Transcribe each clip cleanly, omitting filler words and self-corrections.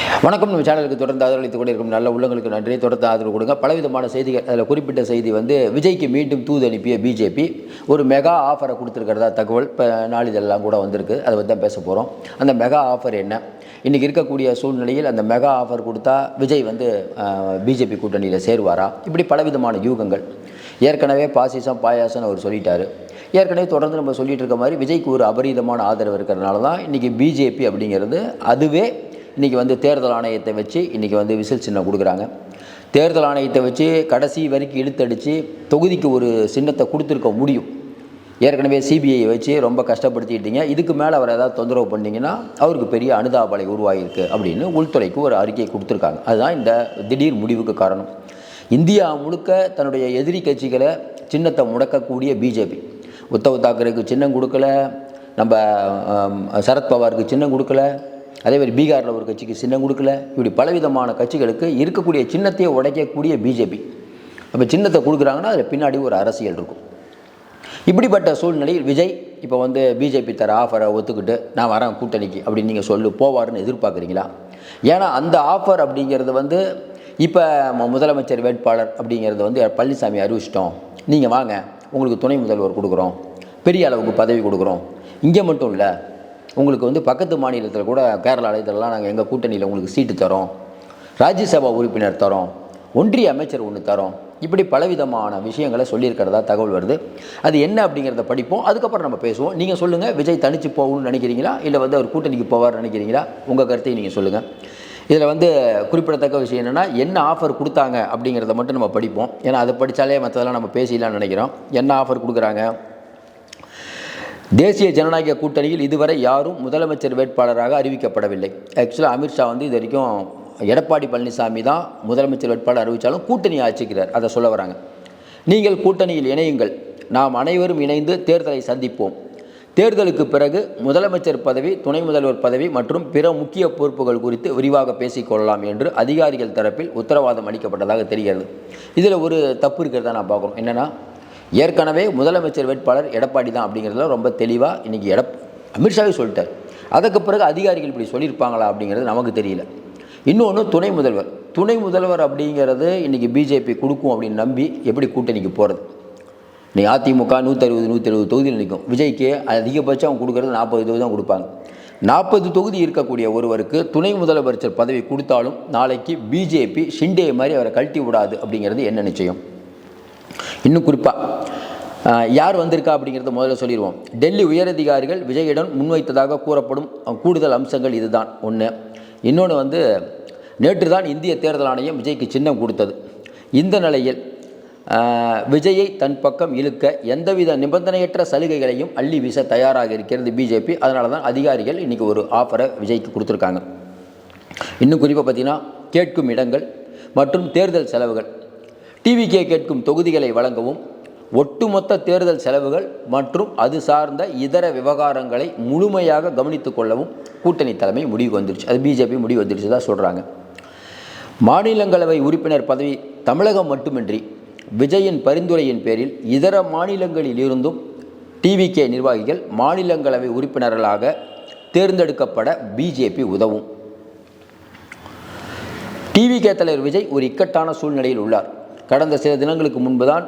வணக்கம். நம்ம சேனலுக்கு தொடர்ந்து ஆதரவளித்துக் கொண்டிருக்கும் நல்ல உள்ளங்களுக்கு நன்றி. தொடர்ந்து ஆதரவு கொடுங்க. பலவிதமான செய்திகள். அதில் குறிப்பிட்ட செய்தி விஜய்க்கு மீண்டும் தூது அனுப்பிய பிஜேபி ஒரு மெகா ஆஃபரை கொடுத்துருக்கிறதா தகவல் இப்போ நாளிதழெல்லாம் கூட வந்திருக்கு. அதை பற்றி தான் பேச போகிறோம். அந்த மெகா ஆஃபர் என்ன, இன்றைக்கி இருக்கக்கூடிய சூழ்நிலையில் அந்த மெகா ஆஃபர் கொடுத்தா விஜய் பிஜேபி கூட்டணியில் சேருவாரா, இப்படி பலவிதமான யூகங்கள். ஏற்கனவே பாசிசம் பாயாசம்னு அவர் சொல்லிட்டார். ஏற்கனவே தொடர்ந்து நம்ம சொல்லிட்டு இருக்க மாதிரி விஜய்க்கு ஒரு அபரீதமான ஆதரவு இருக்கிறதுனால தான் இன்றைக்கி பிஜேபி அப்படிங்கிறது அதுவே இன்றைக்கி தேர்தல் ஆணையத்தை வச்சு இன்றைக்கி விசில் சின்னம் கொடுக்குறாங்க. தேர்தல் ஆணையத்தை வச்சு கடைசி வரைக்கும் இழுத்தடித்து தொகுதிக்கு ஒரு சின்னத்தை கொடுத்துருக்க முடியும். ஏற்கனவே சிபிஐயை வச்சு ரொம்ப கஷ்டப்படுத்திக்கிட்டீங்க, இதுக்கு மேலே அவர் ஏதாவது தொந்தரவு பண்ணிங்கன்னா அவருக்கு பெரிய அனுதாபலை உருவாகியிருக்கு அப்படின்னு உள்துறைக்கு ஒரு அறிக்கையை கொடுத்துருக்காங்க. அதுதான் இந்த திடீர் முடிவுக்கு காரணம். இந்தியா முழுக்க தன்னுடைய எதிரி கட்சிகளை சின்னத்தை முடக்கக்கூடிய பிஜேபி உத்தவ் தாக்கரேக்கு சின்னம் கொடுக்கல, நம்ம சரத்பவாருக்கு சின்னம் கொடுக்கல, அதேமாதிரி பீகாரில் ஒரு கட்சிக்கு சின்னம் கொடுக்கல, இப்படி பலவிதமான கட்சிகளுக்கு இருக்கக்கூடிய சின்னத்தையே உடைக்கக்கூடிய பிஜேபி. அப்போ சின்னத்தை கொடுக்குறாங்கன்னா அதில் பின்னாடி ஒரு அரசியல் இருக்கும். இப்படிப்பட்ட சூழ்நிலையில் விஜய் இப்போ பிஜேபி தர ஆஃபரை ஒத்துக்கிட்டு நான் வரேன் கூட்டணிக்கு அப்படின்னு நீங்கள் போவார்னு எதிர்பார்க்குறீங்களா? ஏன்னா அந்த ஆஃபர் அப்படிங்கிறது இப்போ முதலமைச்சர் வேட்பாளர் அப்படிங்கிறது பழனிசாமி அறிவிச்சிட்டோம், நீங்கள் வாங்க, உங்களுக்கு துணை முதல்வர் கொடுக்குறோம், பெரிய அளவுக்கு பதவி கொடுக்குறோம். இங்கே மட்டும் இல்லை, உங்களுக்கு பக்கத்து மாநிலத்தில் கூட கேரளா இதெல்லாம் நாங்கள் எங்கள் கூட்டணியில் உங்களுக்கு சீட்டு தரோம், ராஜ்யசபா உறுப்பினர் தரோம், ஒன்றிய அமைச்சர் ஒன்று தரோம், இப்படி பலவிதமான விஷயங்களை சொல்லியிருக்கிறதா தகவல் வருது. அது என்ன அப்படிங்கிறத படிப்போம், அதுக்கப்புறம் நம்ம பேசுவோம். நீங்கள் சொல்லுங்கள், விஜய் தனித்து போகணும்னு நினைக்கிறீங்களா, இல்லை அவர் கூட்டணிக்கு போவார்னு நினைக்கிறீங்களா? உங்கள் கருத்தையும் நீங்கள் சொல்லுங்கள். இதில் குறிப்பிடத்தக்க விஷயம் என்னென்னா, என்ன ஆஃபர் கொடுத்தாங்க அப்படிங்கிறத மட்டும் நம்ம படிப்போம். ஏன்னா அதை படித்தாலே மற்றதெல்லாம் நம்ம பேசிடலாம்னு நினைக்கிறோம். என்ன ஆஃபர் கொடுக்குறாங்க? தேசிய ஜனநாயக கூட்டணியில் இதுவரை யாரும் முதலமைச்சர் வேட்பாளராக அறிவிக்கப்படவில்லை. ஆக்சுவலாக அமித்ஷா இது வரைக்கும் எடப்பாடி பழனிசாமி தான் முதலமைச்சர் வேட்பாளர் அறிவித்தாலும் கூட்டணி ஆட்சிக்கிறார். அதை சொல்ல வராங்க. நீங்கள் கூட்டணியில் இணையுங்கள், நாம் அனைவரும் இணைந்து தேர்தலை சந்திப்போம். தேர்தலுக்கு பிறகு முதலமைச்சர் பதவி, துணை முதல்வர் பதவி மற்றும் பிற முக்கிய பொறுப்புகள் குறித்து விரிவாக பேசிக்கொள்ளலாம் என்று அதிகாரிகள் தரப்பில் உத்தரவாதம் அளிக்கப்பட்டதாக தெரிகிறது. இதில் ஒரு தப்பு இருக்கிறதா நான் பார்க்குறோம். என்னென்னா, ஏற்கனவே முதலமைச்சர் வேட்பாளர் எடப்பாடி தான் அப்படிங்கிறதுல ரொம்ப தெளிவாக இன்றைக்கி அமித்ஷாவே சொல்லிட்டார். அதுக்கு பிறகு அதிகாரிகள் இப்படி சொல்லியிருப்பாங்களா அப்படிங்கிறது நமக்கு தெரியல. இன்னொன்று துணை முதல்வர் அப்படிங்கிறது இன்றைக்கி பிஜேபி கொடுக்கும் அப்படின்னு நம்பி எப்படி கூட்டணிக்கு போகிறது? நீ அதிமுக 160 தொகுதியில் நிற்கும். விஜய்க்கு அதிகபட்சம் அவங்க கொடுக்குறது 40 தொகுதி தான் கொடுப்பாங்க. 40 தொகுதி இருக்கக்கூடிய ஒருவருக்கு துணை முதலமைச்சர் பதவி கொடுத்தாலும் நாளைக்கு பிஜேபி ஷிண்டே மாதிரி அவரை கழட்டி விடாது அப்படிங்கிறது என்ன நிச்சயம்? இன்னும் குறிப்பாக யார் வந்திருக்கா அப்படிங்கிறத முதல்ல சொல்லிடுவோம். டெல்லி உயரதிகாரிகள் விஜயிடம் முன்வைத்ததாக கூறப்படும் கூடுதல் அம்சங்கள் இதுதான் ஒன்று. இன்னொன்று நேற்று தான் இந்திய தேர்தல் ஆணையம் விஜய்க்கு சின்னம் கொடுத்தது. இந்த நிலையில் விஜயை தன் பக்கம் இழுக்க எந்தவித நிபந்தனையற்ற சலுகைகளையும் அள்ளி வீச தயாராக இருக்கிறது பிஜேபி. அதனால தான் அதிகாரிகள் இன்றைக்கி ஒரு ஆஃபரை விஜய்க்கு கொடுத்துருக்காங்க. இன்னும் குறிப்பாக பார்த்திங்கன்னா, கேட்கும் இடங்கள் மற்றும் தேர்தல் செலவுகள், டிவிகே கேட்கும் தொகுதிகளை வழங்கவும், ஒட்டுமொத்த தேர்தல் செலவுகள் மற்றும் அது சார்ந்த இதர விவகாரங்களை முழுமையாக கவனித்து கொள்ளவும் கூட்டணி தலைமை முடிவு வந்துருச்சு. அது பிஜேபி முடிவு வந்துருச்சு தான் சொல்கிறாங்க. மாநிலங்களவை உறுப்பினர் பதவி தமிழகம் மட்டுமின்றி விஜயின் பரிந்துரையின் பேரில் இதர மாநிலங்களில் இருந்தும் டிவிகே நிர்வாகிகள் மாநிலங்களவை உறுப்பினர்களாக தேர்ந்தெடுக்கப்பட பிஜேபி உதவும். டிவிகே தலைவர் விஜய் ஒரு இக்கட்டான சூழ்நிலையில் உள்ளார். கடந்த சில தினங்களுக்கு முன்பு தான்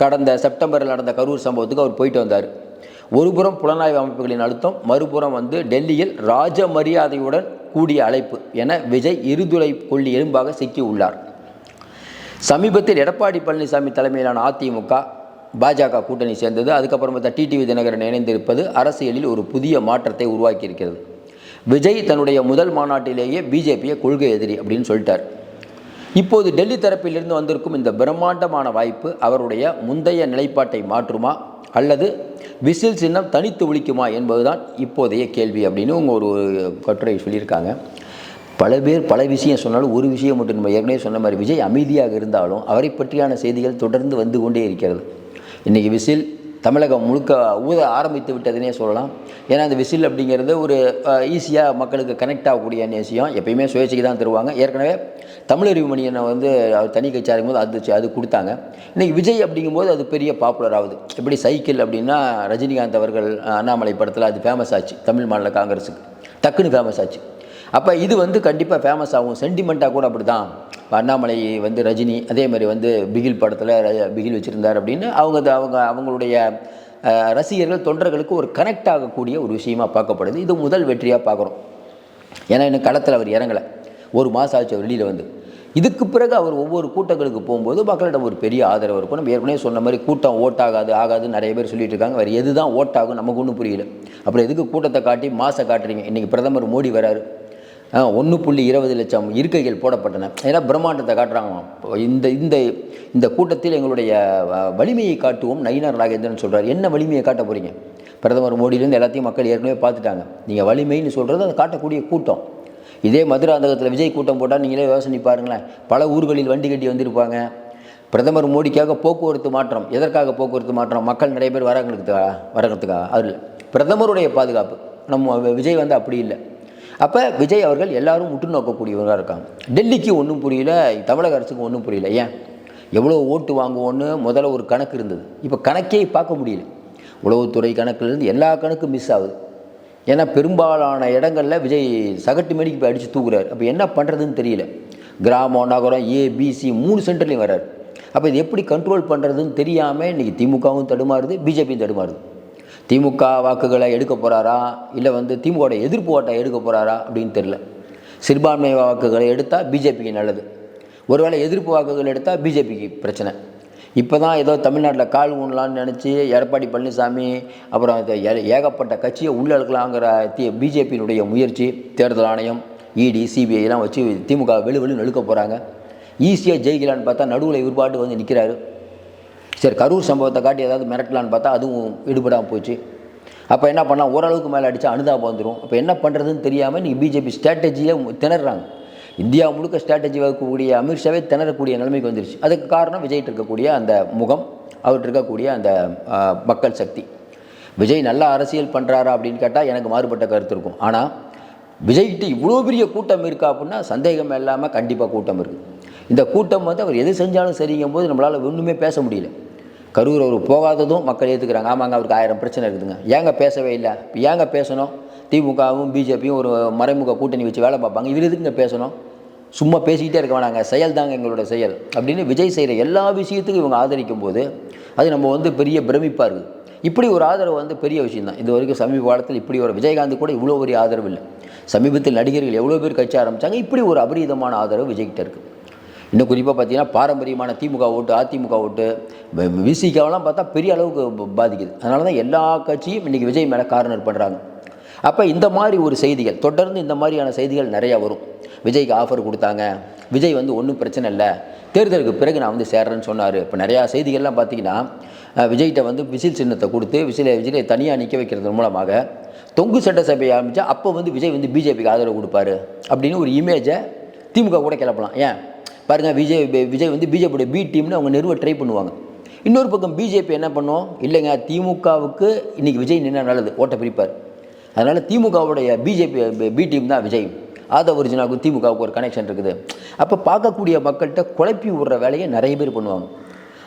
கடந்த செப்டம்பரில் நடந்த கரூர் சம்பவத்துக்கு அவர் போயிட்டு வந்தார். ஒருபுறம் புலனாய்வு அமைப்புகளின் அழுத்தம், மறுபுறம் டெல்லியில் ராஜ மரியாதையுடன் கூடிய அழைப்பு என விஜய் இருதுளை கொள்ளி எலும்பாக சிக்கி உள்ளார். சமீபத்தில் எடப்பாடி பழனிசாமி தலைமையிலான அதிமுக பாஜக கூட்டணி சேர்ந்தது. அதுக்கப்புறம் டிடிவி தினகரன் இணைந்திருப்பது அரசியலில் ஒரு புதிய மாற்றத்தை உருவாக்கியிருக்கிறது. விஜய் தன்னுடைய முதல் மாநாட்டிலேயே பிஜேபியை கொள்கை எதிரி அப்படின்னு சொல்லிட்டார். இப்போது டெல்லி தரப்பிலிருந்து வந்திருக்கும் இந்த பிரம்மாண்டமான வாய்ப்பு அவருடைய முந்தைய நிலைப்பாட்டை மாற்றுமா அல்லது விசில் சின்னம் தனித்து ஒழிக்குமா என்பதுதான் இப்போதைய கேள்வி அப்படின்னு ஒரு கட்டுரை சொல்லியிருக்காங்க. பல பேர் பல விஷயம் சொன்னாலும் ஒரு விஷயம் மட்டும், நம்ம ஏற்கனவே சொன்ன மாதிரி விஜய் அமைதியாக இருந்தாலும் அவரை பற்றியான செய்திகள் தொடர்ந்து வந்து கொண்டே இருக்கிறது. இன்றைக்கி விசில் தமிழகம் முழுக்க ஊத ஆரம்பித்து விட்டதுனே சொல்லலாம். ஏன்னா அந்த விசில் அப்படிங்கிறது ஒரு ஈஸியாக மக்களுக்கு கனெக்ட் ஆகக்கூடிய விஷயம். எப்பயுமே சுயேட்சைக்கு தான் தருவாங்க. ஏற்கனவே தமிழறிவு மணியனை அவர் தனி கட்சி ஆகும்போது அது கொடுத்தாங்க. இன்றைக்கி விஜய் அப்படிங்கும்போது அது பெரிய பாப்புலர் ஆகுது. எப்படி சைக்கிள் அப்படின்னா ரஜினிகாந்த் அவர்கள் அண்ணாமலை படத்தில் அது ஃபேமஸ் ஆச்சு, தமிழ் மாநில காங்கிரஸுக்கு டக்குன்னு ஃபேமஸ் ஆச்சு. அப்போ இது வந்து கண்டிப்பாக ஃபேமஸ் ஆகும். சென்டிமெண்ட்டாக கூட அப்படி தான். இப்போ அண்ணாமலை வந்து ரஜினி, அதே மாதிரி வந்து பிகில் படத்தில் பிகில் வச்சுருந்தார் அப்படின்னு அவங்களுடைய ரசிகர்கள் தொண்டர்களுக்கு ஒரு கனெக்ட் ஆகக்கூடிய ஒரு விஷயமாக பார்க்கப்படுது. இது முதல் வெற்றியாக பார்க்குறோம். ஏன்னா இன்னும் களத்தில் அவர் இறங்கலை, ஒரு மாதம் ஆச்சு வெளியில் வந்து. இதுக்கு பிறகு அவர் ஒவ்வொரு கூட்டங்களுக்கு போகும்போது மக்களிடம் ஒரு பெரிய ஆதரவு இருக்கும். நம்ம ஏற்கனவே சொன்ன மாதிரி கூட்டம் ஆகாதுன்னு நிறைய பேர் சொல்லிட்டு இருக்காங்க. வேறு எது தான் ஓட்டாகும் நமக்கு ஒன்றும் புரியல. அப்புறம் எதுக்கு கூட்டத்தை காட்டி மாசை காட்டுறீங்க? இன்றைக்கி பிரதமர் மோடி வராரு, 1.20 லட்சம் இருக்கைகள் போடப்பட்டன. ஏன்னா பிரம்மாண்டத்தை காட்டுறாங்க. இந்த இந்த இந்த கூட்டத்தில் எங்களுடைய வலிமையை காட்டுவோம் நயினார் நாகேந்திரன் சொல்கிறார். என்ன வலிமையை காட்ட போகிறீங்க? பிரதமர் மோடியிலேருந்து எல்லாத்தையும் மக்கள் ஏற்கனவே பார்த்துட்டாங்க. நீங்கள் வலிமைன்னு சொல்கிறது அதை காட்டக்கூடிய கூட்டம். இதே மதுராந்தகத்தில் விஜய் கூட்டம் போட்டால் நீங்களே யோசனை பாருங்களேன். பல ஊர்களில் வண்டி கட்டி வந்திருப்பாங்க. பிரதமர் மோடிக்காக போக்குவரத்து மாற்றம். எதற்காக போக்குவரத்து மாற்றம்? மக்கள் நிறைய பேர் வரங்கிறதுக்காக. அதில் பிரதமருடைய பாதுகாப்பு. நம்ம விஜய் வந்து அப்படி இல்லை. அப்போ விஜய் அவர்கள் எல்லாரும் உற்று நோக்கக்கூடியவராக இருக்காங்க. டெல்லிக்கு ஒன்றும் புரியல, தமிழக அரசுக்கு ஒன்றும் புரியல. ஏன் எவ்வளோ ஓட்டு வாங்குவோன்னு முதல்ல ஒரு கணக்கு இருந்தது. இப்போ கணக்கே பார்க்க முடியல. உளவுத்துறை கணக்குலேருந்து எல்லா கணக்கும் மிஸ் ஆகுது. ஏன்னா பெரும்பாலான இடங்களில் விஜய் சகட்டு மேடிக்கு போய் அடித்து தூக்குறாரு. அப்போ என்ன பண்ணுறதுன்னு தெரியல. கிராமம், நகரம், ஏபிசி 3 சென்டர்லையும் வர்றாரு. அப்போ இது எப்படி கண்ட்ரோல் பண்ணுறதுன்னு தெரியாமல் இன்றைக்கி திமுகவும் தடுமாறுது, பிஜேபியும் தடுமாறுது. திமுக வாக்குகளை எடுக்க போகிறாரா, இல்லை வந்து திமுகவோட எதிர்ப்பு ஓட்டை எடுக்க போகிறாரா அப்படின்னு தெரில. சிறுபான்மை வாக்குகளை எடுத்தால் பிஜேபிக்கு நல்லது, ஒருவேளை எதிர்ப்பு வாக்குகள் எடுத்தால் பிஜேபிக்கு பிரச்சனை. இப்போ தான் ஏதோ தமிழ்நாட்டில் கால் ஊனலான்னு நினச்சி எடப்பாடி பழனிசாமி அப்புறம் ஏகப்பட்ட கட்சியை உள்ளடக்கலாங்கிற பிஜேபியினுடைய முயற்சி. தேர்தல் ஆணையம், இடி, சிபிஐலாம் வச்சு திமுக வெளுவெளு நெழுக்க போகிறாங்க. ஈஸியாக ஜெயிக்கலான்னு பார்த்தா நடுவில் இவர்பாட்டு வந்து நிற்கிறாரு. சரி, கரூர் சம்பவத்தை காட்டி ஏதாவது மிரட்டலான்னு பார்த்தா அதுவும் ஈடுபடாமல் போச்சு. அப்போ என்ன பண்ணலாம்? ஓரளவுக்கு மேலே அடித்தா அனுதாபம் வந்துடும். அப்போ என்ன பண்ணுறதுன்னு தெரியாமல் இன்றைக்கி பிஜேபி ஸ்ட்ராட்டஜியை திணறாங்க. இந்தியா முழுக்க ஸ்ட்ராட்டஜி வகுக்கக்கூடிய அமித்ஷாவே திணறக்கூடிய நிலைமைக்கு வந்துருச்சு. அதுக்கு காரணம் விஜய்கிட்ட இருக்கக்கூடிய அந்த முகம், அவர்கிட்ட இருக்கக்கூடிய அந்த மக்கள் சக்தி. விஜய் நல்லா அரசியல் பண்ணுறாரா அப்படின்னு கேட்டால் எனக்கு மாறுபட்ட கருத்து இருக்கும். ஆனால் விஜய்கிட்ட இவ்வளோ பெரிய கூட்டம் இருக்கா அப்படின்னா சந்தேகம் இல்லாமல் கண்டிப்பாக கூட்டம் இருக்குது. இந்த கூட்டம் வந்து அவர் எது செஞ்சாலும் சரிங்கும் போது நம்மளால் ஒன்றுமே பேச முடியல. கரூர் அவர் போகாததும் மக்கள் ஏற்றுக்கிறாங்க. ஆமாங்க, அவருக்கு 1000 பிரச்சனை இருக்குதுங்க. ஏங்க பேசவே இல்லை? இப்போ ஏங்க பேசணும்? திமுகவும் பிஜேபியும் ஒரு மறைமுக கூட்டணி வச்சு வேலை பார்ப்பாங்க. இவர் எதுக்குங்க பேசணும்? சும்மா பேசிக்கிட்டே இருக்க வேணாங்க, செயல் தாங்க எங்களோட செயல் அப்படின்னு விஜய் செய்கிற எல்லா விஷயத்துக்கும் இவங்க ஆதரிக்கும் போது அது நம்ம வந்து பெரிய பிரமிப்பாக இருக்குது. இப்படி ஒரு ஆதரவு வந்து பெரிய விஷயந்தான். இது வரைக்கும் சமீப காலத்தில் இப்படி ஒரு விஜயகாந்த் கூட இவ்வளோ பெரிய ஆதரவு இல்லை. சமீபத்தில் நடிகர்கள் எவ்வளோ பேர் கட்சி ஆரம்பித்தாங்க. இப்படி ஒரு அபரீதமான ஆதரவு விஜய்கிட்ட இருக்குது. இன்னும் குறிப்பாக பார்த்தீங்கன்னா பாரம்பரியமான திமுக ஓட்டு, அதிமுக ஓட்டு, விசிகாவெல்லாம் பார்த்தா பெரிய அளவுக்கு பாதிக்குது. அதனால தான் எல்லா கட்சியும் இன்றைக்கி விஜய் மேலே கார்னர் பண்ணுறாங்க. அப்போ இந்த மாதிரி ஒரு செய்திகள் தொடர்ந்து இந்த மாதிரியான செய்திகள் நிறையா வரும். விஜய்க்கு ஆஃபர் கொடுத்தாங்க, விஜய் வந்து ஒன்றும் பிரச்சனை இல்லை, தேர்தலுக்கு பிறகு நான் வந்து சேர்றேன்னு சொன்னார். இப்போ நிறையா செய்திகள்லாம் பார்த்திங்கன்னா விஜய்கிட்ட வந்து விசில் சின்னத்தை கொடுத்து விஜயை தனியாக நிற்க வைக்கிறது மூலமாக தொங்கு சட்டசபையை ஆரம்பித்தா அப்போ வந்து விஜய் வந்து பிஜேபிக்கு ஆதரவு கொடுப்பாரு அப்படின்னு ஒரு இமேஜை திமுக கூட கிளப்பலாம். ஏன் பாருங்கள், விஜய் வந்து பிஜேபியோட பி டீம்னு அவங்க நிறுவ ட்ரை பண்ணுவாங்க. இன்னொரு பக்கம் பிஜேபி என்ன பண்ணுவோம்? இல்லைங்க, திமுகவுக்கு இன்றைக்கி விஜய் நின்னா நல்லது, ஓட்டை பிரிப்பார். அதனால் திமுகவுடைய பிஜேபி பி டீம் தான் விஜய். ஆதவ ஒரிஜினாவுக்கும் திமுகவுக்கு ஒரு கனெக்ஷன் இருக்குது. அப்போ பார்க்கக்கூடிய மக்கள்கிட்ட குழப்பி விடுற வேலையை நிறைய பேர் பண்ணுவாங்க.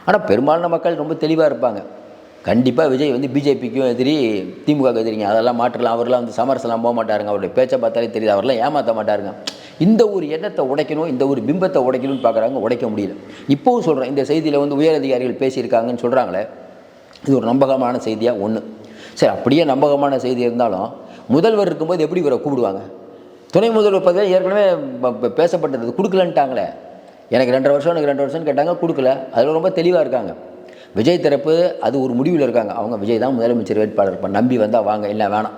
ஆனால் பெரும்பாலான மக்கள் ரொம்ப தெளிவாக இருப்பாங்க. கண்டிப்பாக விஜய் வந்து பிஜேபிக்கும் எதிரி, திமுகவுக்கு எதிரிங்க, அதெல்லாம் மாற்றலாம். அவரெல்லாம் வந்து சமரசெல்லாம் போக மாட்டாருங்க. அவருடைய பேச்சை பார்த்தாலே தெரியுது, அவரெல்லாம் ஏமாற்ற மாட்டாருங்க. இந்த ஒரு எண்ணத்தை உடைக்கணும், இந்த ஒரு பிம்பத்தை உடைக்கணும்னு பார்க்குறாங்க, உடைக்க முடியல. இப்போவும் சொல்கிறேன், இந்த செய்தியில் வந்து உயர் அதிகாரிகள் பேசியிருக்காங்கன்னு சொல்கிறாங்களே, இது ஒரு நம்பகமான செய்தியாக ஒன்று. சரி, அப்படியே நம்பகமான செய்தி இருந்தாலும் முதல்வர் இருக்கும்போது எப்படி இவரை கூப்பிடுவாங்க? துணை முதல்வர் பதவி ஏற்கனவே பேசப்பட்டது, கொடுக்கலன்ட்டாங்களே. எனக்கு 2 வருஷம் கேட்டாங்க, கொடுக்கல. அதில் ரொம்ப தெளிவாக இருக்காங்க. விஜய் தரப்பு அது ஒரு முடிவில் இருக்காங்க. அவங்க விஜய் தான் முதலமைச்சர் வேட்பாளர், இப்போ நம்பி வந்தால் வாங்க, இல்லை வேணாம்,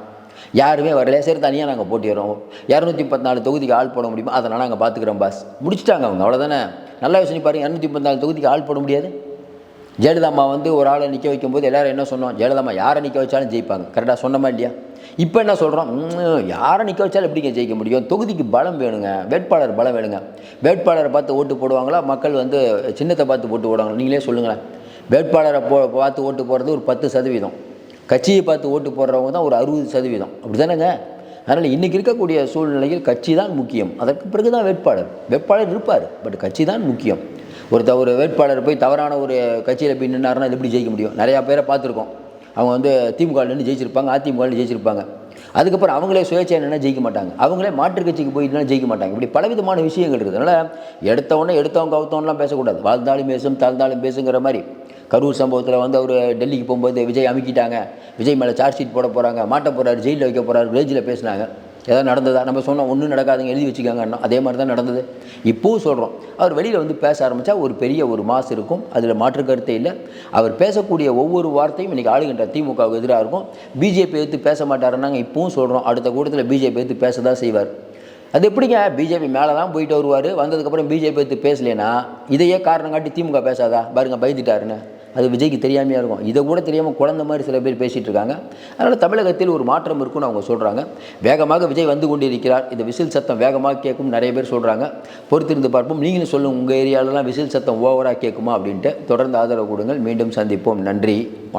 யாருமே வரல, சரி தனியாக நாங்கள் போட்டிடுறோம், 234 தொகுதிக்கு ஆள் போட முடியுமா, அதனால் நாங்கள் பார்த்துக்குறோம் பாஸ், முடிச்சிட்டாங்க அவங்க, அவ்வளோதானே. நல்லா யோசனை பாருங்கள், 234 தொகுதிக்கு ஆள் போட முடியாது. ஜெயலலிதாம்மா வந்து ஒரு ஆளை நிற்க வைக்கும்போது எல்லோரும் என்ன சொன்னோம்? ஜெயலலிதாம்மா யாரை நிற்க வச்சாலும் ஜெயிப்பாங்க, கரெக்டாக சொன்னமா இல்லையா? இப்போ என்ன சொல்கிறோம்? யாரை நிற்க வச்சாலும் எப்படிங்க ஜெயிக்க முடியும்? தொகுதிக்கு பலம் வேணுங்க, வேட்பாளர் பலம் வேணுங்க. வேட்பாளரை பார்த்து ஓட்டு போடுவாங்களா, மக்கள் வந்து சின்னத்தை பார்த்து ஓட்டு போடுவாங்களா? நீங்களே சொல்லுங்களேன். வேட்பாளரை பார்த்து ஓட்டு போடுறது ஒரு 10%, கட்சியை பார்த்து ஓட்டு போடுறவங்க தான் ஒரு 60%, அப்படி தானேங்க? அதனால் இன்றைக்கி இருக்கக்கூடிய சூழ்நிலையில் கட்சி தான் முக்கியம். அதற்கு பிறகு தான் வேட்பாளர் இருப்பார், பட் கட்சி தான் முக்கியம். ஒரு வேட்பாளர் போய் தவறான ஒரு கட்சியில் போய் நின்னாருன்னா இது எப்படி ஜெயிக்க முடியும்? நிறையா பேரை பார்த்துருக்கோம். அவங்க வந்து திமுக நின்று ஜெயிச்சிருப்பாங்க, அதிமுக ஜெயிச்சிருப்பாங்க. அதுக்கப்புறம் அவங்களே சுயேட்சை என்னென்னா ஜெயிக்க மாட்டாங்க, அவங்களே மாற்றுக் கட்சிக்கு போயிட்டுனா ஜெயிக்க மாட்டாங்க. இப்படி பலவிதமான விஷயங்கள் இருக்குது. அதனால் எடுத்தவொடனே எடுத்தவங்க கவுத்தவன்லாம் பேசக்கூடாது. வாழ்ந்தாலும் பேசும் தாழ்ந்தாலும் பேசுங்கிற மாதிரி. கரூர் சம்பவத்தில் வந்து அவர் டெல்லிக்கு போகும்போது விஜய் அமுக்கிட்டாங்க, விஜய் மேலே சார்ஜ் ஷீட் போட போகிறாங்க, மாட்ட போகிறாரு, ஜெயிலில் வைக்க போகிறாரு, ரேஞ்சில் பேசினாங்க. ஏதாவது நடந்ததா? நம்ம சொன்னோம் ஒன்றும் நடக்காதுங்க, எழுதி வச்சுக்காங்கன்னா அதே மாதிரி தான் நடந்தது. இப்போவும் சொல்கிறோம், அவர் வெளியில் வந்து பேச ஆரம்பித்தா ஒரு பெரிய ஒரு மாசு இருக்கும், அதில் மாற்று கருத்தே இல்லை. அவர் பேசக்கூடிய ஒவ்வொரு வார்த்தையும் இன்றைக்கி ஆளுகின்ற திமுகவுக்கு எதிராக இருக்கும். பிஜேபி எடுத்து பேச மாட்டாருன்னாங்க இப்போவும் சொல்கிறோம், அடுத்த கூட்டத்தில் பிஜேபி எடுத்து பேச தான் செய்வார். அது எப்படிங்க பிஜேபி மேலே தான் போயிட்டு வருவார், வந்ததுக்கப்புறம் பிஜேபி எடுத்து பேசலைன்னா இதையே காரணம் காட்டி திமுக பேசாதா பாருங்க, பயந்துட்டாருன்னு. அது விஜய்க்கு தெரியாமையாக இருக்கும். இதை கூட தெரியாமல் குழந்த மாதிரி சில பேர் பேசிகிட்டு இருக்காங்க. அதனால் தமிழகத்தில் ஒரு மாற்றம் இருக்குன்னு அவங்க சொல்கிறாங்க. வேகமாக விஜய் வந்து கொண்டிருக்கிறார். இந்த விசில் சத்தம் வேகமாக கேட்கும் நிறைய பேர் சொல்கிறாங்க. பொறுத்திருந்து பார்ப்போம். நீங்களும் சொல்லுங்கள், உங்கள் ஏரியாவிலலாம் விசில் சத்தம் ஓவராக கேட்குமா அப்படின்ட்டு. தொடர்ந்து ஆதரவு கொடுங்கள். மீண்டும் சந்திப்போம். நன்றி.